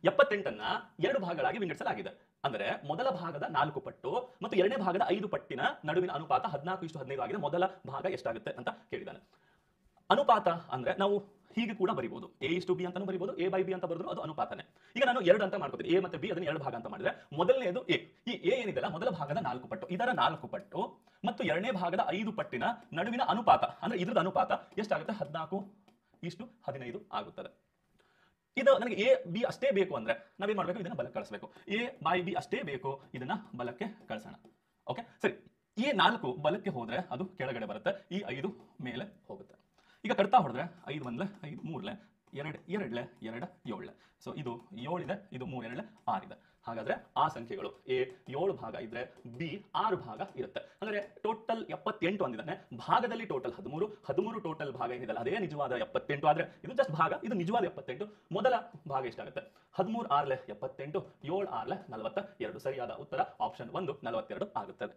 78ಅನ್ನ ಎರಡು ಭಾಗಗಳಾಗಿ ವಿಂಗಡಿಸಲಾಗಿದೆ. ಅಂದರೆ ಮೊದಲ ಭಾಗದ 4 ಪಟ್ಟು ಮತ್ತು ಎರಡನೇ ಭಾಗದ 5 ಪಟ್ಟಿನ ನಡುವಿನ ಅನುಪಾತ 14:15 ಆಗಿದೆ. ಮೊದಲ ಭಾಗ ಎಷ್ಟಾಗುತ್ತೆ ಅಂತ ಕೇಳಿದ್ದಾನೆ. ಅನುಪಾತ ಅಂದ್ರೆ ನಾವು ಹೀಗೆ ಕೂಡ ಬರೀಬಹುದು, A:B ಅಂತಾನೂ ಬರೀಬಹುದು, A/B ಅಂತ ಬರೆದ್ರು ಅದು ಅನುಪಾತನೇ. ಈಗ ನಾನು ಎರಡು ಅಂತ ಮಾಡ್ಕೊತೀನಿ, A ಮತ್ತೆ B ಅದನ್ನ ಎರಡು ಭಾಗ ಅಂತ ಮಾಡಿದ್ರೆ ಮೊದಲನೇದು A. ಈ A ಏನಿದೆಲ್ಲ ಮೊದಲ ಭಾಗದ 4 ಪಟ್ಟು, ಇದರ 4 ಪಟ್ಟು ಮತ್ತು ಎರಡನೇ ಭಾಗದ 5 ಪಟ್ಟಿನ ನಡುವಿನ ಅನುಪಾತ ಅಂದ್ರೆ ಇದ್ರದ್ದು ಅನುಪಾತ ಎಷ್ಟಾಗುತ್ತೆ? 14:15 ಆಗುತ್ತದೆ. ಇದು ನನಗೆ A/B ಅಷ್ಟೇ ಬೇಕು ಅಂದ್ರೆ ನಾವೇನ್ ಮಾಡ್ಬೇಕು? ಇದನ್ನ ಬಲಕ್ಕೆ ಕಳಿಸಬೇಕು. A/B ಅಷ್ಟೇ ಬೇಕು, ಇದನ್ನ ಬಲಕ್ಕೆ ಕಳಿಸೋಣ. ಓಕೆ, ಸರಿ. ಈ 4 ಬಲಕ್ಕೆ ಹೋದ್ರೆ ಅದು ಕೆಳಗಡೆ ಬರುತ್ತೆ, ಈ 5 ಮೇಲೆ ಹೋಗುತ್ತೆ. ಈಗ ಕಡ್ತಾ ಹೊಡೆದ್ರೆ 5 1 5 3 2 2 2 7. ಸೊ ಇದು 7 ಇದೆ, ಇದು 3 2 6 ಇದೆ. ಹಾಗಾದ್ರೆ ಆ ಸಂಖ್ಯೆಗಳು A 7 ಭಾಗ ಇದ್ರೆ B 6 ಭಾಗ ಇರುತ್ತೆ. ಅಂದ್ರೆ ಟೋಟಲ್ 78 ಅಂದಿದ್ದಾನೆ, ಭಾಗದಲ್ಲಿ ಟೋಟಲ್ 13 ಟೋಟಲ್ ಭಾಗ ಏನಿದೆಲ್ಲ ಅದೇ ನಿಜವಾದ 78 ಆದ್ರೆ ಇದು ಜಸ್ಟ್ ಭಾಗ, ಇದು ನಿಜವಾದ 78. ಮೊದಲ ಭಾಗ ಎಷ್ಟಾಗುತ್ತೆ? 13 6 78, 7 6 42. ಸರಿಯಾದ ಉತ್ತರ ಆಪ್ಷನ್ 1 42 ಆಗುತ್ತದೆ.